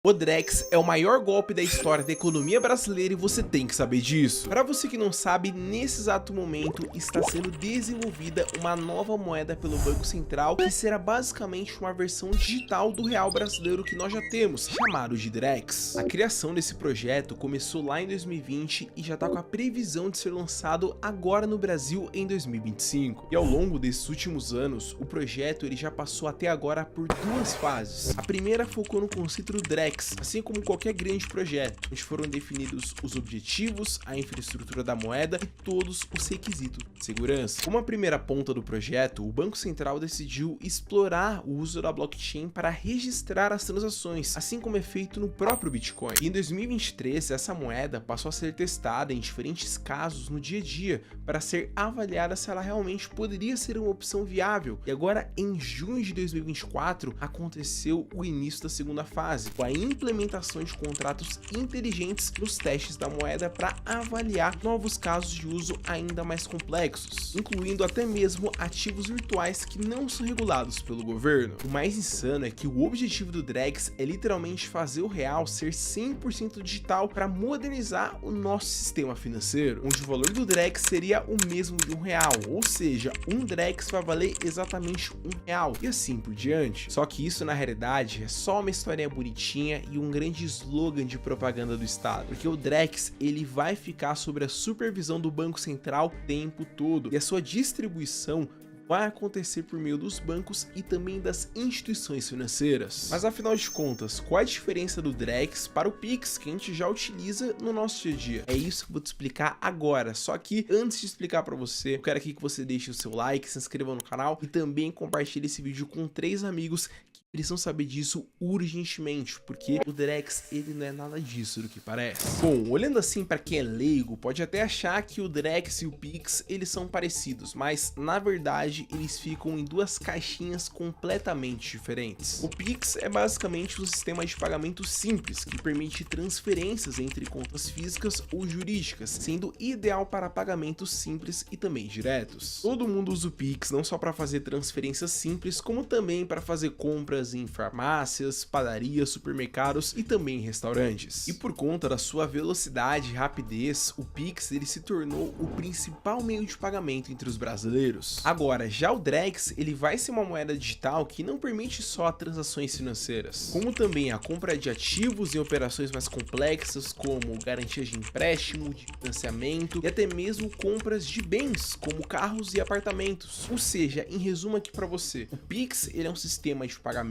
O Drex é o maior golpe da história da economia brasileira e você tem que saber disso. Para você que não sabe, nesse exato momento está sendo desenvolvida uma nova moeda pelo Banco Central que será basicamente uma versão digital do real brasileiro que nós já temos, chamado de Drex. A criação desse projeto começou lá em 2020 e já está com a previsão de ser lançado agora no Brasil em 2025. E ao longo desses últimos anos, o projeto ele já passou até agora por duas fases. A primeira focou no conceito do Drex, assim como qualquer grande projeto, onde foram definidos os objetivos, a infraestrutura da moeda e todos os requisitos de segurança. Como a primeira ponta do projeto, o Banco Central decidiu explorar o uso da blockchain para registrar as transações, assim como é feito no próprio Bitcoin. E em 2023, essa moeda passou a ser testada em diferentes casos no dia a dia, para ser avaliada se ela realmente poderia ser uma opção viável. E agora, em junho de 2024, aconteceu o início da segunda fase, com a implementação de contratos inteligentes nos testes da moeda para avaliar novos casos de uso ainda mais complexos, incluindo até mesmo ativos virtuais que não são regulados pelo governo. O mais insano é que o objetivo do Drex é literalmente fazer o real ser 100% digital para modernizar o nosso sistema financeiro, onde o valor do Drex seria o mesmo de R$1, ou seja, um Drex vai valer exatamente R$1 e assim por diante. Só que isso na realidade é só uma historinha bonitinha e um grande slogan de propaganda do Estado, porque o Drex ele vai ficar sob a supervisão do Banco Central o tempo todo e a sua distribuição vai acontecer por meio dos bancos e também das instituições financeiras. Mas afinal de contas, qual a diferença do Drex para o Pix que a gente já utiliza no nosso dia a dia? É isso que eu vou te explicar agora, só que antes de explicar para você, eu quero aqui que você deixe o seu like, se inscreva no canal e também compartilhe esse vídeo com 3 amigos que precisam saber disso urgentemente, porque o Drex ele não é nada disso do que parece. Bom, olhando assim para quem é leigo, pode até achar que o Drex e o Pix eles são parecidos, mas na verdade eles ficam em duas caixinhas completamente diferentes. O Pix é basicamente um sistema de pagamento simples que permite transferências entre contas físicas ou jurídicas, sendo ideal para pagamentos simples e também diretos. Todo mundo usa o Pix não só para fazer transferências simples, como também para fazer compras em farmácias, padarias, supermercados e também em restaurantes. E por conta da sua velocidade e rapidez, o Pix ele se tornou o principal meio de pagamento entre os brasileiros. Agora, já o Drex ele vai ser uma moeda digital que não permite só transações financeiras, como também a compra de ativos em operações mais complexas, como garantias de empréstimo, de financiamento e até mesmo compras de bens, como carros e apartamentos. Ou seja, em resumo aqui para você, o Pix ele é um sistema de pagamentos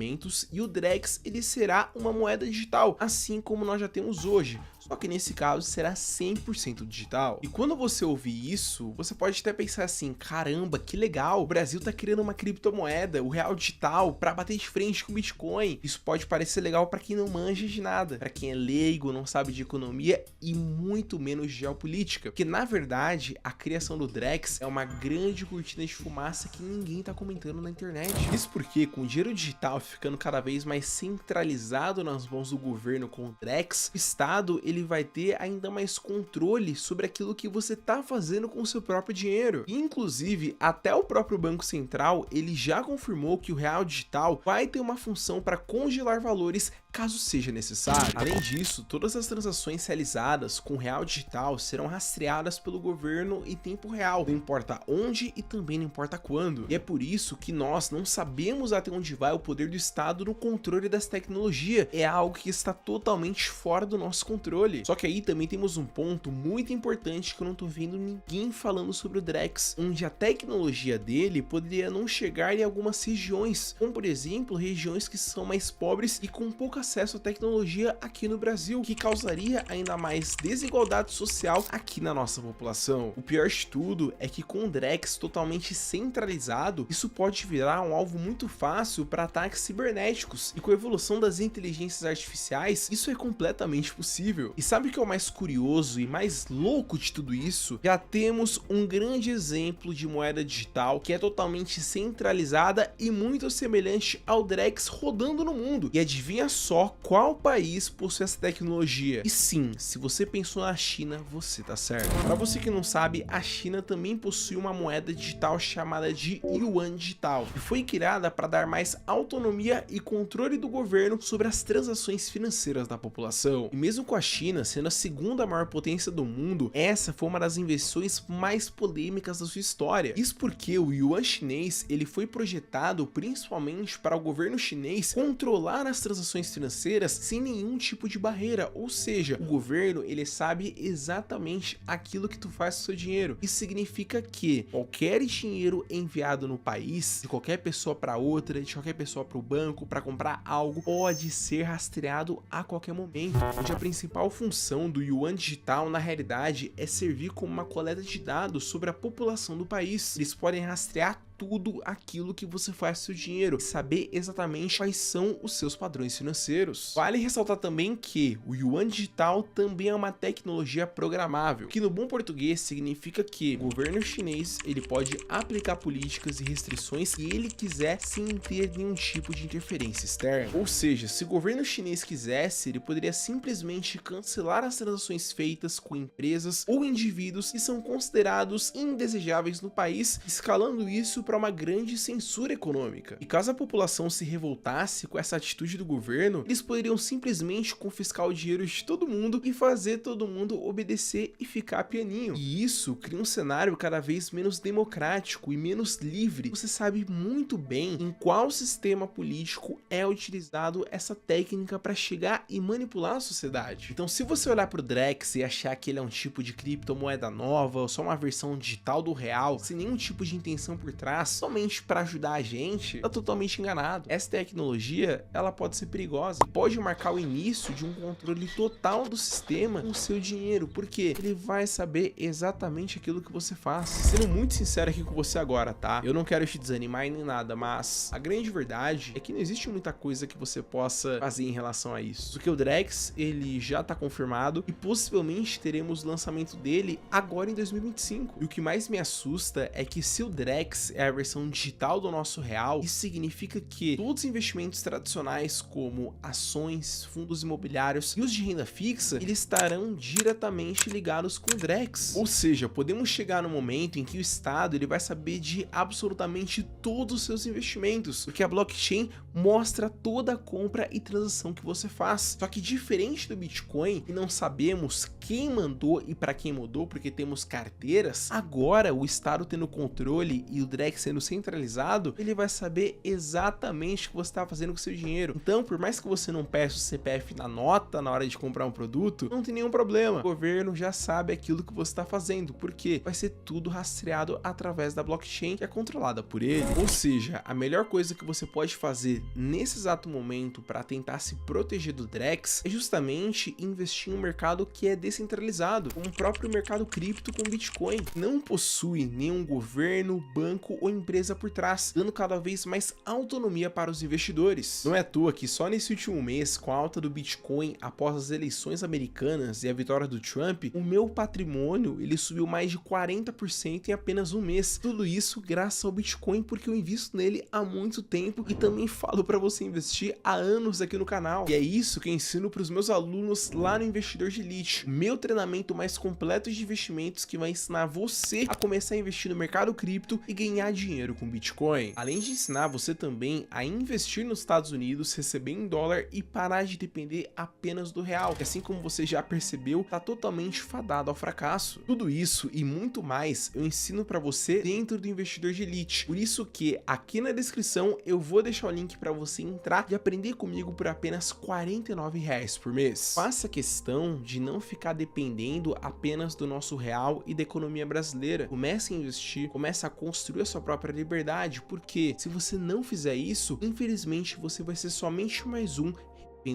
e o Drex ele será uma moeda digital, assim como nós já temos hoje. Só que nesse caso será 100% digital. E quando você ouvir isso, você pode até pensar assim, caramba, que legal, o Brasil tá criando uma criptomoeda, o real digital, para bater de frente com o Bitcoin. Isso pode parecer legal para quem não manja de nada, para quem é leigo, não sabe de economia e muito menos de geopolítica. Porque na verdade, a criação do Drex é uma grande cortina de fumaça que ninguém tá comentando na internet. Isso porque com o dinheiro digital ficando cada vez mais centralizado nas mãos do governo com o Drex, o Estado ele vai ter ainda mais controle sobre aquilo que você tá fazendo com o seu próprio dinheiro. E, inclusive, até o próprio Banco Central, ele já confirmou que o real digital vai ter uma função para congelar valores caso seja necessário. Além disso, todas as transações realizadas com real digital serão rastreadas pelo governo em tempo real, não importa onde e também não importa quando. E é por isso que nós não sabemos até onde vai o poder do Estado no controle dessa tecnologia. É algo que está totalmente fora do nosso controle. Só que aí também temos um ponto muito importante que eu não tô vendo ninguém falando sobre o Drex, onde a tecnologia dele poderia não chegar em algumas regiões, como por exemplo, regiões que são mais pobres e com pouco acesso à tecnologia aqui no Brasil, que causaria ainda mais desigualdade social aqui na nossa população. O pior de tudo é que com o Drex totalmente centralizado, isso pode virar um alvo muito fácil para ataques cibernéticos, e com a evolução das inteligências artificiais, isso é completamente possível. E sabe o que é o mais curioso e mais louco de tudo isso? Já temos um grande exemplo de moeda digital que é totalmente centralizada e muito semelhante ao Drex rodando no mundo. E adivinha só só qual país possui essa tecnologia. E sim, se você pensou na China, você tá certo. Para você que não sabe, a China também possui uma moeda digital chamada de Yuan Digital, que foi criada para dar mais autonomia e controle do governo sobre as transações financeiras da população. E mesmo com a China sendo a segunda maior potência do mundo, essa foi uma das invenções mais polêmicas da sua história. Isso porque o Yuan chinês, ele foi projetado principalmente para o governo chinês controlar as transações financeiras sem nenhum tipo de barreira, ou seja, o governo ele sabe exatamente aquilo que tu faz com o seu dinheiro. Isso significa que qualquer dinheiro enviado no país, de qualquer pessoa para outra, de qualquer pessoa para o banco, para comprar algo, pode ser rastreado a qualquer momento, onde a principal função do Yuan Digital na realidade é servir como uma coleta de dados sobre a população do país. Eles podem rastrear tudo aquilo que você faz com seu dinheiro e saber exatamente quais são os seus padrões financeiros. Vale ressaltar também que o Yuan Digital também é uma tecnologia programável, que no bom português significa que o governo chinês ele pode aplicar políticas e restrições se ele quiser sem ter nenhum tipo de interferência externa. Ou seja, se o governo chinês quisesse, ele poderia simplesmente cancelar as transações feitas com empresas ou indivíduos que são considerados indesejáveis no país, escalando isso para uma grande censura econômica. E caso a população se revoltasse com essa atitude do governo, eles poderiam simplesmente confiscar o dinheiro de todo mundo e fazer todo mundo obedecer e ficar pianinho. E isso cria um cenário cada vez menos democrático e menos livre. Você sabe muito bem em qual sistema político é utilizado essa técnica para chegar e manipular a sociedade. Então, se você olhar para o Drex e achar que ele é um tipo de criptomoeda nova ou só uma versão digital do real, sem nenhum tipo de intenção por trás, somente para ajudar a gente, tá totalmente enganado. Essa tecnologia, ela pode ser perigosa, pode marcar o início de um controle total do sistema com o seu dinheiro, porque ele vai saber exatamente aquilo que você faz. Sendo muito sincero aqui com você agora, tá? Eu não quero te desanimar nem nada, mas a grande verdade é que não existe muita coisa que você possa fazer em relação a isso. Porque o Drex, ele já tá confirmado e possivelmente teremos o lançamento dele agora em 2025. E o que mais me assusta é que se o Drex é a versão digital do nosso real, isso significa que todos os investimentos tradicionais como ações, fundos imobiliários e os de renda fixa, eles estarão diretamente ligados com o Drex. Ou seja, podemos chegar no momento em que o Estado ele vai saber de absolutamente todos os seus investimentos, porque a blockchain mostra toda a compra e transação que você faz. Só que diferente do Bitcoin, e não sabemos quem mandou e para quem mandou, porque temos carteiras, agora o Estado tendo controle e o Drex sendo centralizado, ele vai saber exatamente o que você está fazendo com o seu dinheiro. Então, por mais que você não peça o CPF na nota na hora de comprar um produto, não tem nenhum problema. O governo já sabe aquilo que você está fazendo, porque vai ser tudo rastreado através da blockchain que é controlada por ele. Ou seja, a melhor coisa que você pode fazer nesse exato momento para tentar se proteger do Drex é justamente investir em um mercado que é descentralizado, como o próprio mercado cripto com Bitcoin. Não possui nenhum governo, banco ou empresa por trás, dando cada vez mais autonomia para os investidores. Não é à toa que só nesse último mês, com a alta do Bitcoin após as eleições americanas e a vitória do Trump, o meu patrimônio ele subiu mais de 40% em apenas um mês. Tudo isso graças ao Bitcoin, porque eu invisto nele há muito tempo e também falo para você investir há anos aqui no canal. E é isso que eu ensino para os meus alunos lá no Investidor de Elite, o meu treinamento mais completo de investimentos que vai ensinar você a começar a investir no mercado cripto e ganhar dinheiro com Bitcoin. Além de ensinar você também a investir nos Estados Unidos, receber em dólar e parar de depender apenas do real, que assim como você já percebeu, tá totalmente fadado ao fracasso. Tudo isso e muito mais eu ensino para você dentro do Investidor de Elite. Por isso que aqui na descrição eu vou deixar o link para você entrar e aprender comigo por apenas R$ 49,00 por mês. Faça questão de não ficar dependendo apenas do nosso real e da economia brasileira. Comece a investir, comece a construir a sua própria liberdade, porque se você não fizer isso, infelizmente você vai ser somente mais um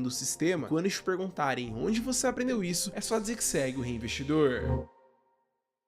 do sistema. Quando te perguntarem onde você aprendeu isso, é só dizer que segue o Reinvestidor.